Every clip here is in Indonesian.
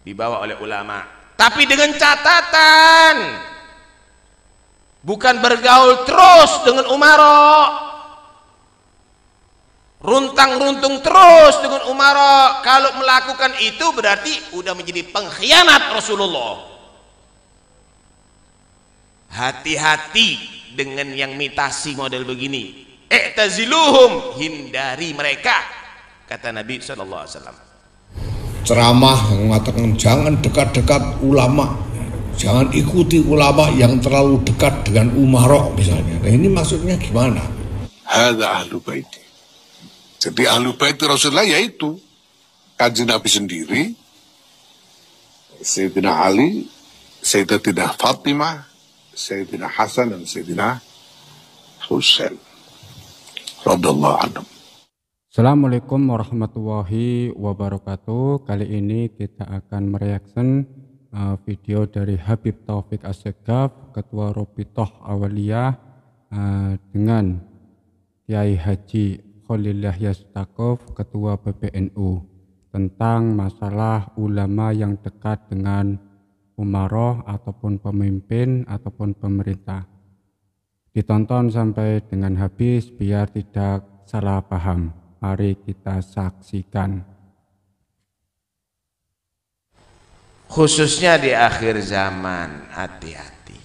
dibawa oleh ulama, tapi dengan catatan bukan bergaul terus dengan umara, runtang-runtung terus dengan umara. Kalau melakukan itu berarti udah menjadi pengkhianat Rasulullah. Hati-hati dengan yang mitasi model begini. I'taziluhum, hindari mereka, kata Nabi SAW. Ceramah mengatakan jangan dekat-dekat ulama, jangan ikuti ulama yang terlalu dekat dengan umara misalnya. Nah, ini maksudnya gimana? Hadza ahlu bait. Jadi ahlu bait Rasulullah yaitu kanjeng Nabi sendiri, Sayyidina Ali, Sayyidatina Fatimah, Sayyidina Hasan dan Sayyidina Husain radhiyallahu anhum. Assalamualaikum warahmatullahi wabarakatuh. Kali ini kita akan mereaction video dari Habib Taufik Assegaf, Ketua Robitoh Awaliyah, dengan Kiai Haji Khalil Yahyasetakuf, Ketua PBNU, tentang masalah ulama yang dekat dengan umaroh ataupun pemimpin ataupun pemerintah. Ditonton sampai dengan habis biar tidak salah paham. Mari kita saksikan. Khususnya di akhir zaman, hati-hati.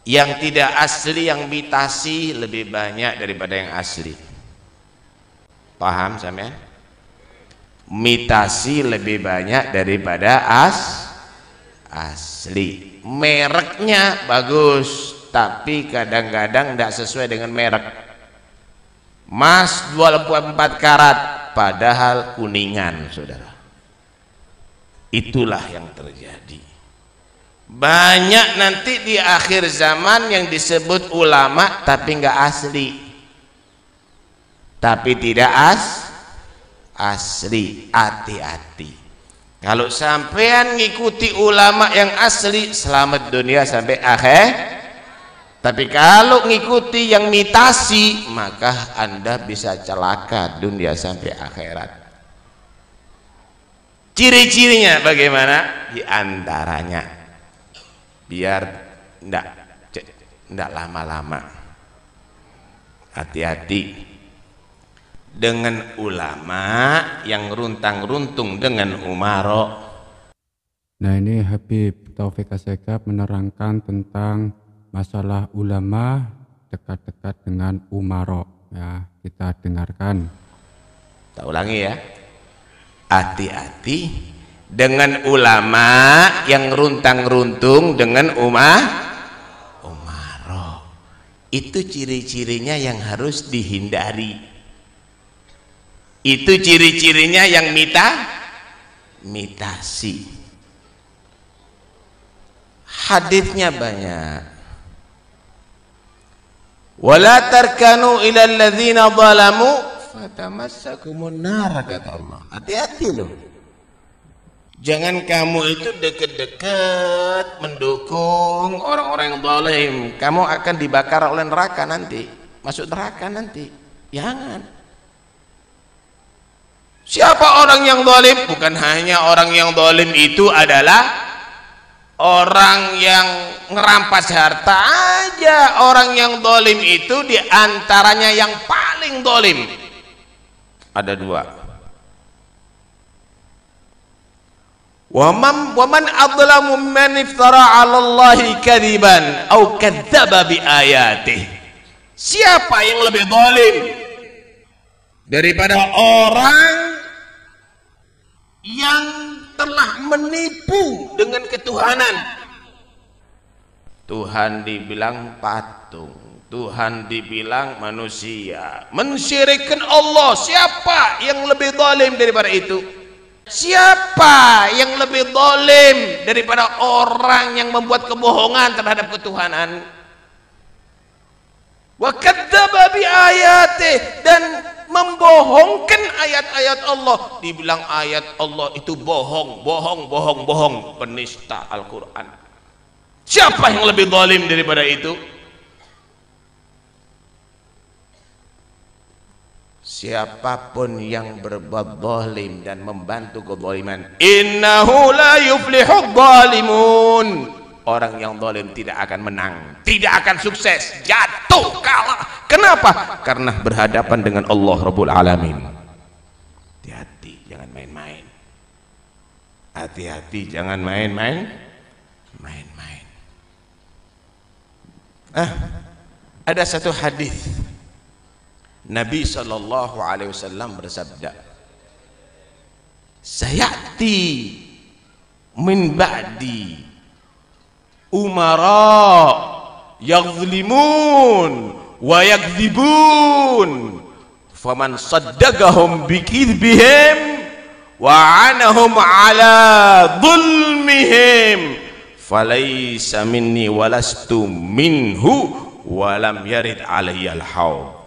Yang tidak asli, yang mitasi lebih banyak daripada yang asli. Paham sampean? Mitasi lebih banyak daripada asli. Mereknya bagus, tapi kadang-kadang tidak sesuai dengan merek. Emas 24 karat padahal kuningan, saudara. Itulah yang terjadi. Banyak nanti di akhir zaman yang disebut ulama tapi nggak asli, tapi tidak asli. Hati-hati. Kalau sampean ngikuti ulama yang asli, selamat dunia sampai akhir. Tapi kalau ngikuti yang mitasi, maka Anda bisa celaka dunia sampai akhirat. Ciri-cirinya bagaimana? Di antaranya, biar ndak lama-lama, hati-hati dengan ulama yang runtang-runtung dengan umaro. Nah, ini Habib Taufik Assegaf menerangkan tentang masalah ulama dekat-dekat dengan umaro. Ya, kita dengarkan. Kita ulangi ya. Hati-hati dengan ulama yang runtang-runtung dengan umaro. Itu ciri-cirinya yang harus dihindari. Itu ciri-cirinya yang mitasi. Hadisnya banyak. Wala tarkanu ilal ladzina zalamu fatamassakumun nar, kata Allah. Hati-hati loh. Jangan kamu itu dekat-dekat mendukung orang-orang yang zalim. Kamu akan dibakar oleh neraka nanti. Masuk neraka nanti. Jangan. Siapa orang yang zalim? Bukan hanya orang yang zalim itu adalah orang yang ngerampas harta aja. Orang yang zalim itu diantaranya yang paling zalim ada dua. Waman adlamu man iftara 'ala Allahi kadziban au kadzdzaba bi ayatihi. Siapa yang lebih zalim daripada orang yang telah menipu dengan ketuhanan? Tuhan dibilang patung, Tuhan dibilang manusia, mensyirikkan Allah. Siapa yang lebih zalim daripada itu? Siapa yang lebih zalim daripada orang yang membuat kebohongan terhadap ketuhanan? Wa kadzdzaba bi ayatihi, dan membohongkan ayat-ayat Allah. Dibilang ayat Allah itu bohong, penista Al-Quran. Siapa yang lebih zalim daripada itu? siapapun yang berbuat zalim dan membantu kezaliman, innahu la yuflihudz zalimun, orang yang zalim tidak akan menang, tidak akan sukses, jatuh, kalah. Kenapa? Karena berhadapan dengan Allah Rabbul Alamin. Hati-hati, jangan main-main. Hati-hati, jangan main-main. Ada satu hadis Nabi sallallahu alaihi wasallam bersabda, sayati min ba'di umara yazlimun wa yakdzibun faman saddaqahum bikidbihim wa anahum ala dhulmihim falaysa minni walastu minhu walam yarid alayyal haud.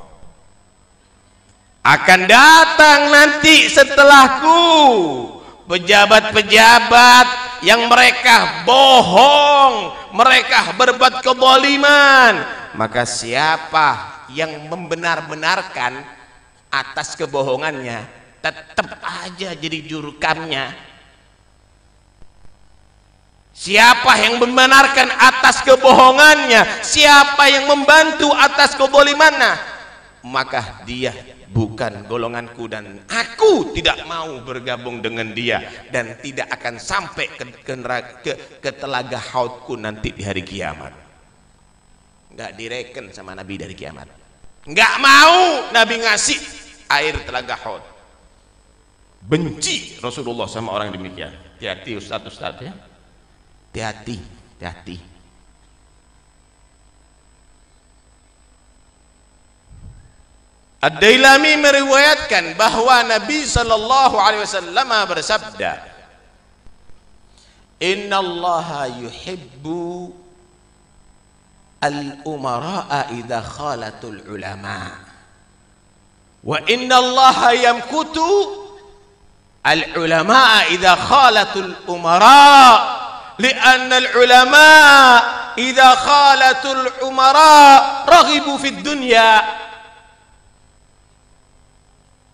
Akan datang nanti setelahku pejabat-pejabat yang mereka bohong, mereka berbuat kezaliman, maka siapa yang membenar-benarkan atas kebohongannya tetap aja jadi jurukamnya. Siapa yang membenarkan atas kebohongannya, siapa yang membantu atas kezalimannya, maka dia bukan golonganku dan aku tidak mau bergabung dengan dia dan tidak akan sampai ke telaga haudku nanti di hari kiamat. Nggak direken sama Nabi dari kiamat. Nggak mau Nabi ngasih air telaga haud. Benci Rasulullah sama orang demikian. Hati-hati Ustaz ya. Hati-hati. Ad-Dailami meriwayatkan bahwa Nabi sallallahu alaihi wasallam bersabda, innallaha yuhibbu al-umara'a idza khalatul ulama wa innallaha yamkutu al-ulama'a idza khalatul umara' li'anna al-ulama' idza khalatul umara' raghibu fid dunya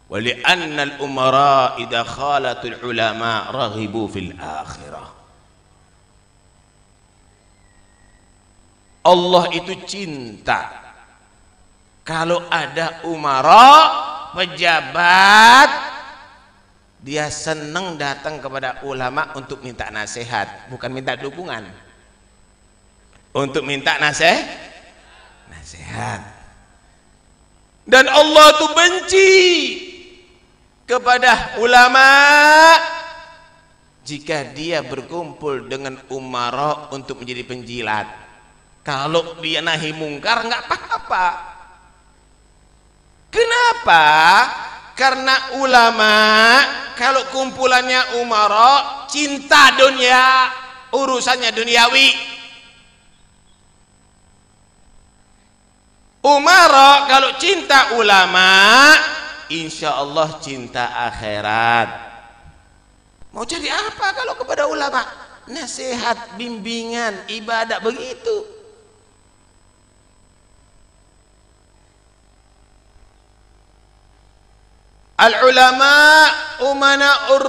wa li'anna al-umara idza khalatul ulama raghibu fil akhirah. Allah itu cinta kalau ada umara, pejabat, dia senang datang kepada ulama untuk minta nasihat, bukan minta dukungan, untuk minta nasihat. Dan Allah itu benci kepada ulama jika dia berkumpul dengan umara untuk menjadi penjilat. Kalau dia nahi mungkar nggak apa-apa. Kenapa? Karena ulama kalau kumpulannya umara cinta dunia, urusannya duniawi. Umara kalau cinta ulama, insya Allah cinta akhirat. Mau jadi apa kalau kepada ulama? Nasihat, bimbingan, ibadah, begitu. Al-ulama umana'ur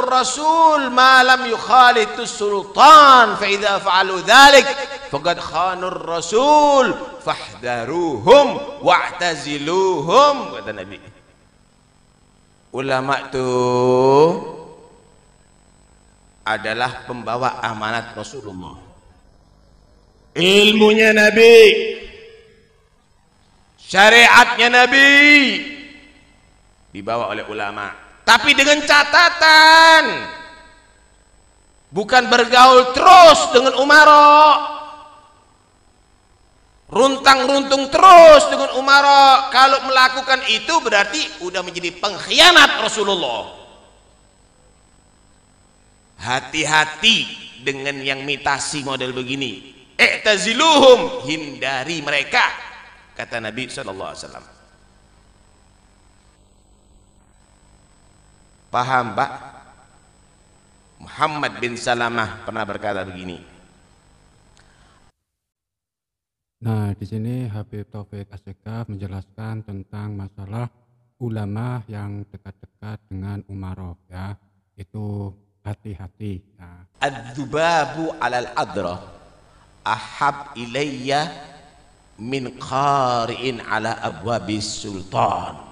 rasul ma lam yukhalitus sultan fa idza fa'alu dzalik faqad khanur rasul fahdharuhum wa'taziluhum, kata Nabi. Ulama itu adalah pembawa amanat Rasulullah, ilmunya Nabi, syariatnya Nabi dibawa oleh ulama, tapi dengan catatan bukan bergaul terus dengan umara, runtang-runtung terus dengan umara. Kalau melakukan itu berarti udah menjadi pengkhianat Rasulullah. Hati-hati dengan yang mitasi model begini. I'taziluhum, hindari mereka, kata Nabi sallallahu alaihi wasallam. Paham, Pak? Muhammad bin Salamah pernah berkata begini, Nah, di sini Habib Taufik Asegaf menjelaskan tentang masalah ulama yang dekat-dekat dengan umaroh, ya. Itu hati-hati. Ya. Adzubabu 'alal adra ahab ilayya min qari'in 'ala abwabis sultan.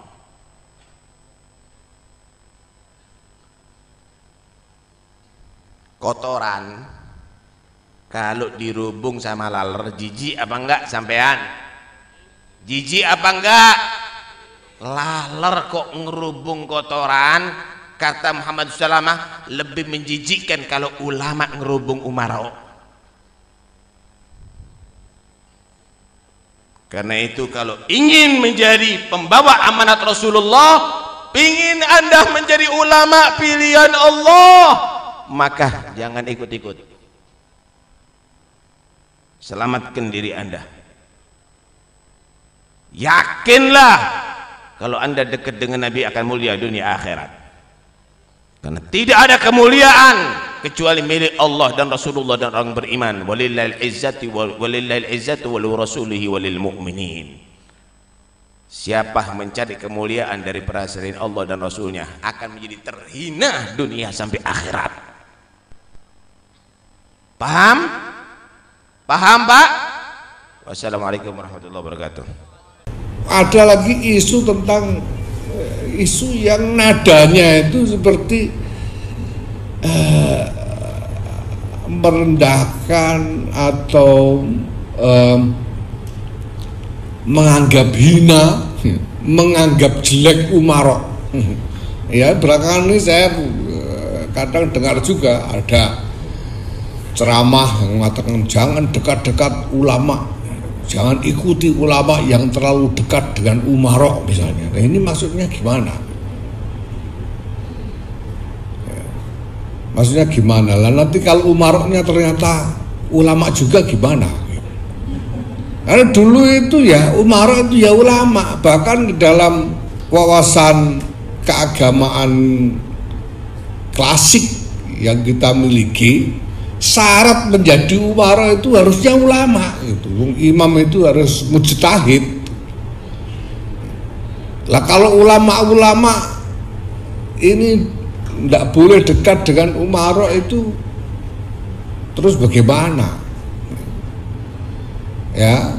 Kotoran kalau dirubung sama laler, jijik apa enggak sampean? Jijik apa enggak? Laler kok ngerubung kotoran, kata Muhammad Salamah, lebih menjijikkan kalau ulama ngerubung umarau. Karena itu kalau ingin menjadi pembawa amanat Rasulullah, ingin Anda menjadi ulama pilihan Allah, maka jangan ikut-ikut. Selamatkan diri Anda. Yakinlah kalau Anda dekat dengan Nabi akan mulia dunia akhirat. Karena tidak ada kemuliaan kecuali milik Allah dan Rasulullah dan orang beriman. Walillahil izzatu wa lirasulihi wa lil mu'minin. Siapa mencari kemuliaan dari selain Allah dan Rasulnya akan menjadi terhina dunia sampai akhirat. Paham? Paham, Pak? Wassalamualaikum warahmatullahi wabarakatuh. Ada lagi isu tentang isu yang nadanya itu seperti merendahkan atau menganggap hina, menganggap jelek umarok. Ya, belakangan ini saya kadang dengar juga ada ceramah yang mengatakan jangan dekat-dekat ulama, jangan ikuti ulama yang terlalu dekat dengan umarok misalnya. Nah, ini maksudnya gimana? Maksudnya gimana? Lah nanti kalau umaroknya ternyata ulama juga gimana? Karena dulu itu ya umarok itu ya ulama, bahkan di dalam wawasan keagamaan klasik yang kita miliki, syarat menjadi umara itu harusnya ulama itu. Imam itu harus mujtahid. Lah kalau ulama-ulama ini tidak boleh dekat dengan umara itu, terus bagaimana? Ya,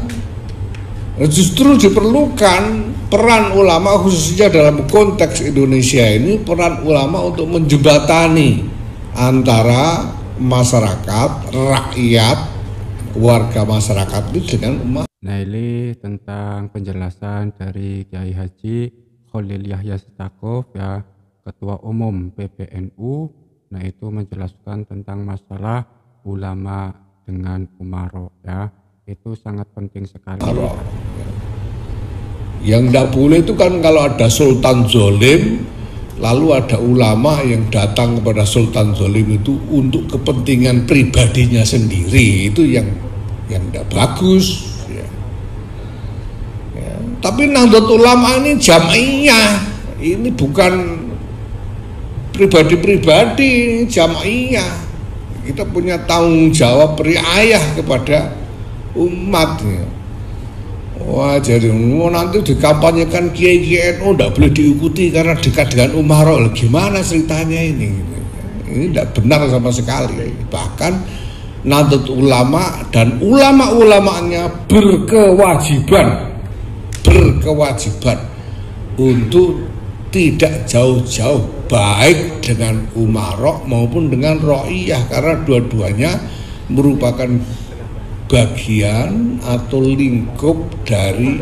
justru diperlukan peran ulama khususnya dalam konteks Indonesia ini, peran ulama untuk menjembatani antara masyarakat, rakyat, warga masyarakat itu dengan umat. Nah, ini tentang penjelasan dari Kiai Haji Khalil Yahya Stakuf, ya, Ketua Umum PBNU. Nah, itu menjelaskan tentang masalah ulama dengan umaro, ya. Itu sangat penting sekali. Yang tidak boleh itu kan kalau ada sultan zolim, lalu ada ulama yang datang kepada sultan zolim itu untuk kepentingan pribadinya sendiri, itu yang tidak bagus. Ya. Ya. Tapi Nahdlatul Ulama ini jamaiyah, ini bukan pribadi-pribadi, jamaiyah. Kita punya tanggung jawab riayah kepada umat. Ya. Wah, jadi nanti dikampanyekan kiai-kiai NU tidak boleh diikuti karena dekat dengan umarok. Gimana ceritanya ini? Ini tidak benar sama sekali. Bahkan Nahdlatul Ulama dan ulama-ulamanya berkewajiban untuk tidak jauh-jauh baik dengan umarok maupun dengan ro'iyah, karena dua-duanya merupakan bagian atau lingkup dari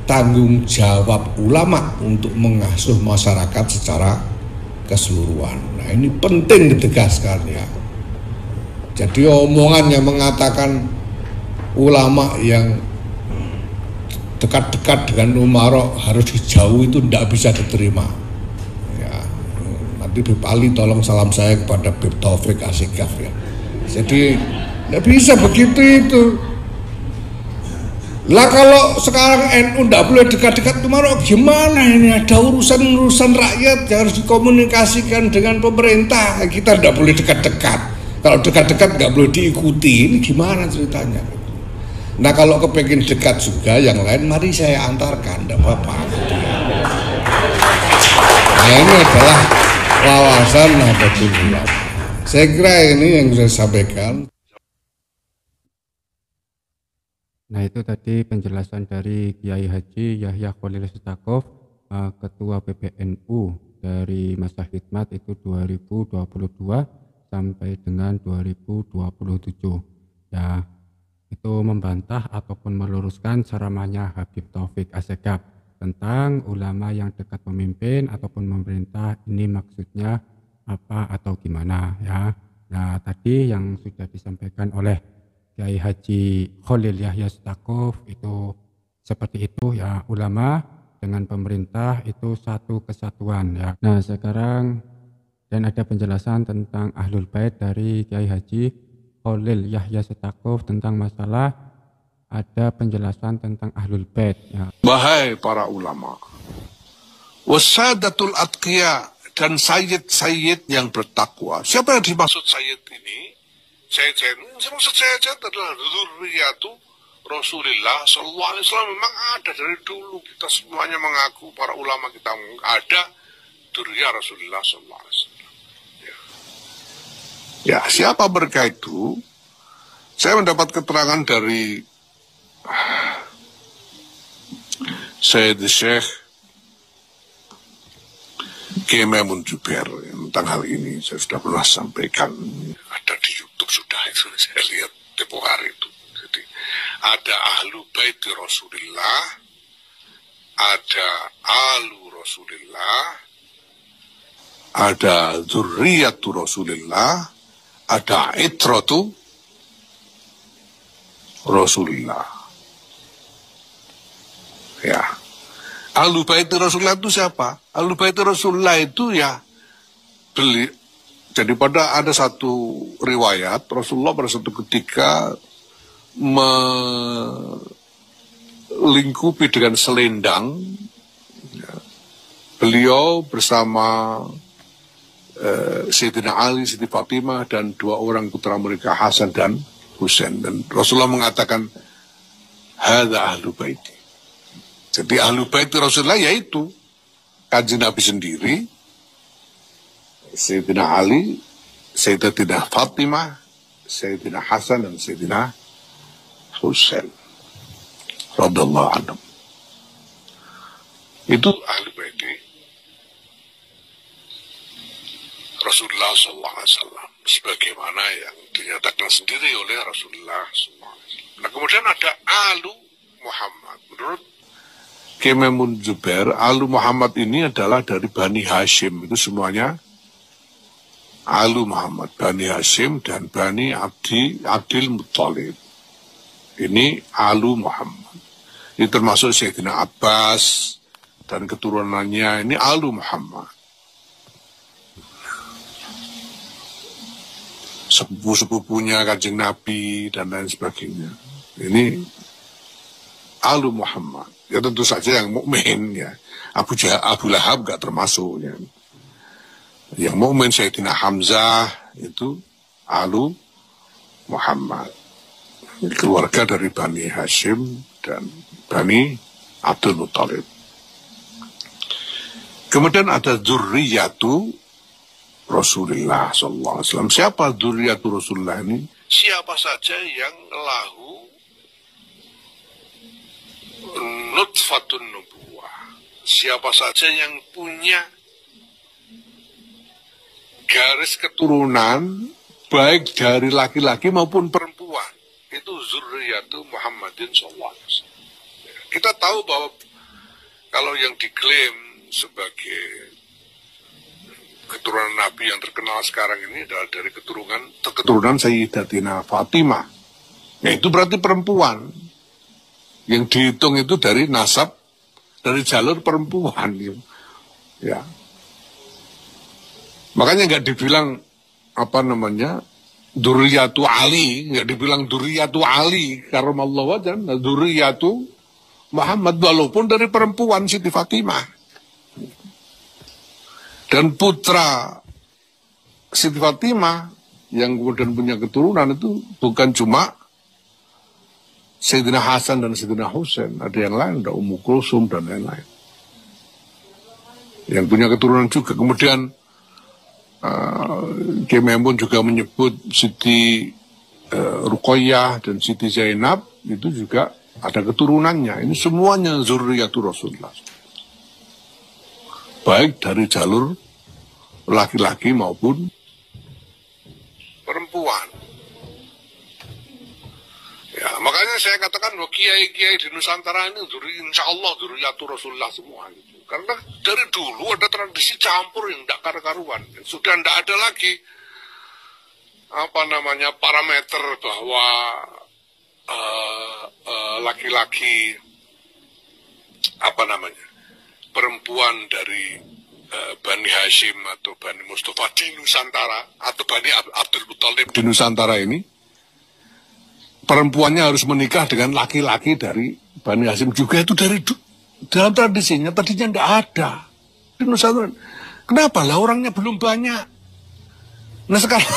tanggung jawab ulama untuk mengasuh masyarakat secara keseluruhan. Nah, ini penting ditegaskan ya. Jadi omongan yang mengatakan ulama yang dekat-dekat dengan umarok harus dijauhi itu tidak bisa diterima. Ya, nanti Bib Ali tolong salam saya kepada Bib Taufik Asegaf ya. Jadi tidak bisa begitu itu. Lah kalau sekarang NU tidak boleh dekat-dekat umarok, gimana ini? Ada urusan rakyat yang harus dikomunikasikan dengan pemerintah. Kita tidak boleh dekat-dekat. Kalau dekat-dekat nggak boleh diikuti. Ini gimana ceritanya? Nah kalau kepengen dekat juga yang lain, mari saya antarkan, tidak apa-apa. Nah ini adalah wawasan Nahdlatul Ulama. Saya kira ini yang saya sampaikan. Nah itu tadi penjelasan dari Kiai Haji Yahya Khalil Stakuf, Ketua PBNU dari masa khidmat itu 2022 sampai dengan 2027. Ya, itu membantah ataupun meluruskan ceramahnya Habib Taufik Assegaf tentang ulama yang dekat pemimpin ataupun pemerintah, ini maksudnya apa atau gimana ya. Nah tadi yang sudah disampaikan oleh Kiai Haji Khalil Yahya Stakuf itu seperti itu ya, ulama dengan pemerintah itu satu kesatuan ya. Nah sekarang dan ada penjelasan tentang Ahlul Bait dari Kiai Haji Khalil Yahya Stakuf tentang masalah, ada penjelasan tentang Ahlul Bait ya. Wahai para ulama, wasadatul atqiya, dan sayyid-sayyid yang bertakwa. Siapa yang dimaksud sayyid ini? Sayyid ini maksud sayyid adalah dzurriyyatu Rasulullah sallallahu alaihi wasallam. Memang ada dari dulu, kita semuanya mengaku, para ulama kita ada dzurriyyah Rasulullah sallallahu alaihi wasallam. Ya, siapa mereka itu? Saya mendapat keterangan dari Sayyid Syekh Kiai Maimun Jubair tentang hal ini. Saya sudah pernah sampaikan, ada di YouTube sudah itu, saya lihat tempo hari itu. Jadi ada Ahlu Bait Rasulullah, ada Alu Rasulullah, ada Dzurriyyatu Rasulullah, ada Itratu Rasulullah. Ya, Ahlul Bait Rasulullah itu siapa? Ahlul Bait Rasulullah itu ya jadi pada ada satu riwayat Rasulullah pada satu ketika melingkupi dengan selendang ya, beliau bersama Sayyidina Ali, Siti Fatimah, dan dua orang putra mereka Hasan dan Husain. Dan Rasulullah mengatakan, hadza ahlu baiti. Jadi ahlu baiti Rasulullah yaitu Kanjeng Nabi sendiri, Sayyidina Ali, Sayyidatina Fatimah, Sayyidina Hasan, dan Sayyidina Husain radhiyallahu anhum. Itu ahlu baiti Rasulullah SAW, sebagaimana yang dinyatakan sendiri oleh Rasulullah SAW. Nah kemudian ada Alu Muhammad. Menurut Kiai Maimun Jubair, Alu Muhammad ini adalah dari Bani Hashim. Itu semuanya Alu Muhammad, Bani Hashim dan Bani Abdil Muttalib. Ini Alu Muhammad. Ini termasuk Sayyidina Abbas dan keturunannya, ini Alu Muhammad. Sepupu-sepupunya Kanjeng Nabi dan lain sebagainya. Ini Alu Muhammad. Ya tentu saja yang mukmin ya. Abu Lahab gak termasuk ya. Yang mukmin Sayyidina Hamzah itu Alu Muhammad. Keluarga dari Bani Hashim dan Bani Abdul Muttalib. Kemudian ada Dzurriyyatu Rasulullah sallallahu alaihi wasallam. Siapa Dzurriyyatu Rasulullah ini? Siapa saja yang lahu nutfatun nubuwah. Siapa saja yang punya garis keturunan baik dari laki-laki maupun perempuan, itu Dzurriyyatu Muhammadin sallallahu alaihi wasallam. Kita tahu bahwa kalau yang diklaim sebagai keturunan Nabi yang terkenal sekarang ini adalah dari keturunan Sayyidatina Fatimah. Ya itu berarti perempuan. Yang dihitung itu dari nasab, dari jalur perempuan. Ya. Makanya nggak dibilang apa namanya Dzurriyyatu Ali, nggak dibilang Dzurriyyatu Ali karramallahu wajhan, Dzurriyyatu Muhammad, walaupun dari perempuan Siti Fatimah. Dan putra Siti Fatimah yang kemudian punya keturunan itu bukan cuma Sayyidina Hasan dan Sayyidina Husain, ada yang lain, ada Ummu Kulsum dan lain-lain. Yang punya keturunan juga. Kemudian Kiai Maimun juga menyebut Siti Ruqayyah dan Siti Zainab itu juga ada keturunannya. Ini semuanya zurriyatul Rasulullah. Baik dari jalur laki-laki maupun perempuan. Ya, makanya saya katakan bahwa kiai-kiai di Nusantara ini insya Allah zurriyatul Rasulullah semua gitu. Karena dari dulu ada tradisi campur yang tidak karu-karuan. Sudah tidak ada lagi parameter bahwa laki-laki perempuan dari Bani Hashim atau Bani Mustafa di Nusantara atau Bani Abdul Muthalib di Nusantara ini, perempuannya harus menikah dengan laki-laki dari Bani Hashim juga. Itu dalam tradisinya tadinya tidak ada di Nusantara. Kenapa lah orangnya belum banyak? Nah sekarang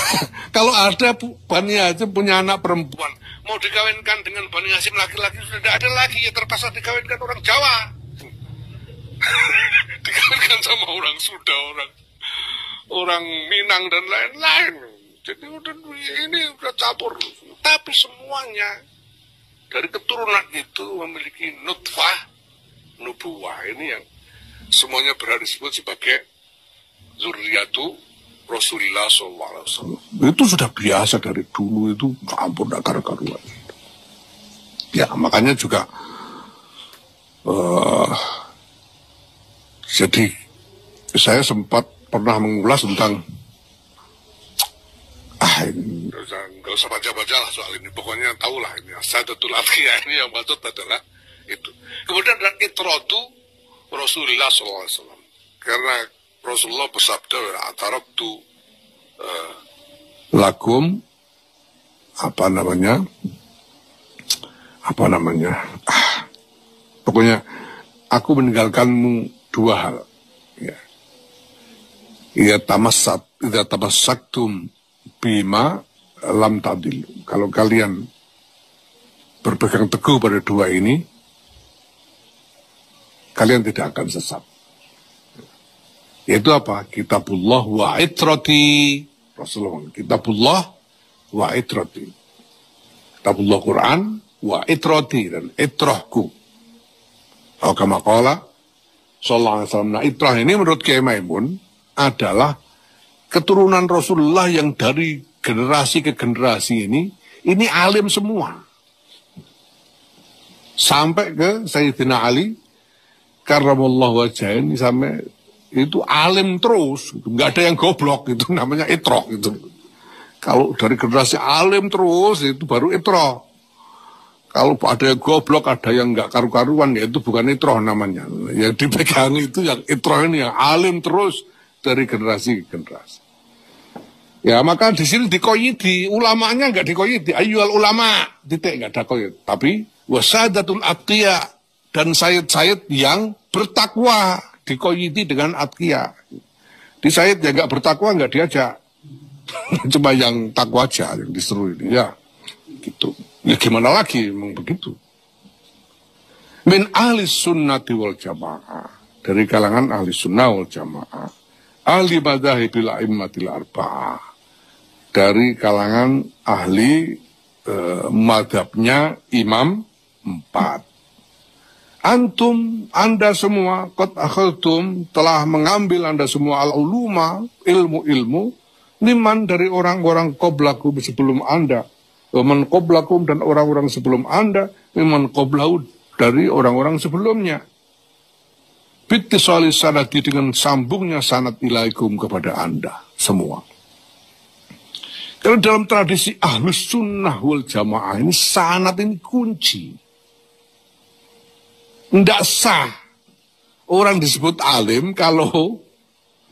kalau ada Bani Hashim punya anak perempuan mau dikawinkan dengan Bani Hashim laki-laki sudah tidak ada lagi, ya terpaksa dikawinkan orang Jawa. Dikawinkan sama orang Sunda, orang Minang dan lain-lain. Jadi ini udah campur. Tapi semuanya dari keturunan itu memiliki nutfah nubuwah, ini yang semuanya berada disebut sebagai zurriyatu Rasulullah SAW. Itu sudah biasa dari dulu, itu campur karuan. Ya makanya juga jadi saya sempat pernah mengulas tentang nggak usah baca-baca lah soal ini, pokoknya tahulah ini Sadatul Atqiyah ini yang maksud adalah itu. Kemudian ada itratu Rasulullah SAW, karena Rasulullah bersabda atarabtu lakum pokoknya aku meninggalkanmu dua hal, ya. Idza tamassaktum bima lam tadillu. Kalau kalian berpegang teguh pada dua ini, kalian tidak akan sesat. Yaitu apa? Kitabullah wa itrati. Rasulullah, Kitabullah wa itrati. Kitabullah Quran wa itrati, dan itrahku. Kama qala sallallahu alaihi wasallam. Nah, itrah ini menurut Kiai Maimun adalah keturunan Rasulullah yang dari generasi ke generasi ini alim semua. Sampai ke Sayyidina Ali karramallahu wajhahu ini sampai itu alim terus, nggak ada yang goblok, itu namanya itroh itu. Kalau dari generasi alim terus itu baru itroh. Kalau ada yang goblok, ada yang nggak karu-karuan, ya itu bukan itroh namanya. Yang dipegang itu yang itroh ini, yang alim terus dari generasi ke generasi. Ya maka di sini dikoyidi, ulamanya nggak dikoyidi, ayyuhal ulama, titik, nggak ada koyid. Tapi wasadatul atqiya, dan sayyid-sayyid yang bertakwa, dikoyidi dengan atqiya. Di sayyid yang nggak bertakwa nggak diajak, cuma yang takwa aja yang disuruh ini, ya gitu. Ya gimana lagi, memang begitu. Min ahli sunnati wal jamaah, dari kalangan ahli sunnah wal jamaah, ahli madhahibil a'immatil arba'ah, dari kalangan ahli madhabnya imam 4. Antum, anda semua, qad akhadtum, telah mengambil anda semua al-uluma, ilmu-ilmu, liman dari orang-orang qoblakum sebelum anda, waman qoblakum dan orang-orang sebelum anda, liman qoblahu dari orang-orang sebelumnya. Bittisali sanadi, dengan sambungnya sanad ilaikum kepada anda semua. Karena dalam tradisi ahlus sunnah wal jamaah ini sanad ini kunci. Tidak sah orang disebut alim kalau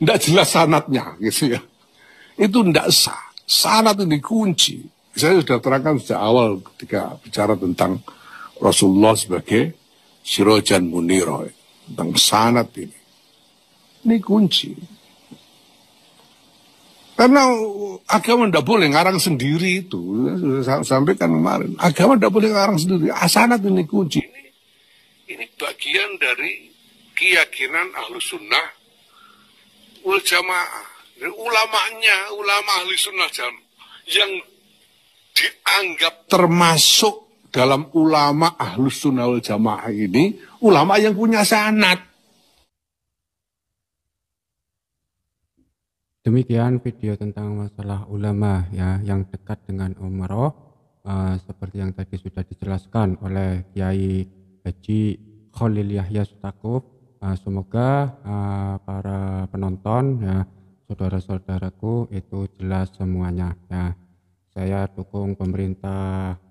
tidak jelas sanadnya, gitu ya. Itu tidak sah. Sanad ini kunci. Saya sudah terangkan sejak awal ketika bicara tentang Rasulullah sebagai sirajan munira, tentang sanad ini. Ini kunci. Karena agama tidak boleh ngarang sendiri itu. Sudah saya sampaikan kemarin. Agama tidak boleh ngarang sendiri. Asanat ini kunci. Ini bagian dari keyakinan Ahlus Sunnah wal Jamaah. Dan ulama Ahli Sunnah yang dianggap termasuk dalam ulama Ahlus Sunnah wal Jamaah ini, ulama yang punya sanad. Demikian video tentang masalah ulama ya yang dekat dengan umroh, seperti yang tadi sudah dijelaskan oleh Kiai Haji Khalil Yahya Stakuf. Semoga para penonton ya, saudara-saudaraku itu jelas semuanya ya. Saya dukung pemerintah,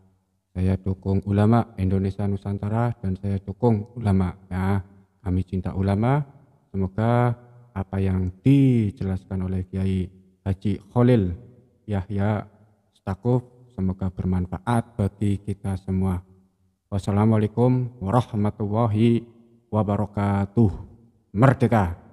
saya dukung ulama Indonesia Nusantara, dan saya dukung ulama ya. Kami cinta ulama. Semoga apa yang dijelaskan oleh Kiai Haji Khalil Yahya Stakuf semoga bermanfaat bagi kita semua. Wassalamualaikum warahmatullahi wabarakatuh. Merdeka!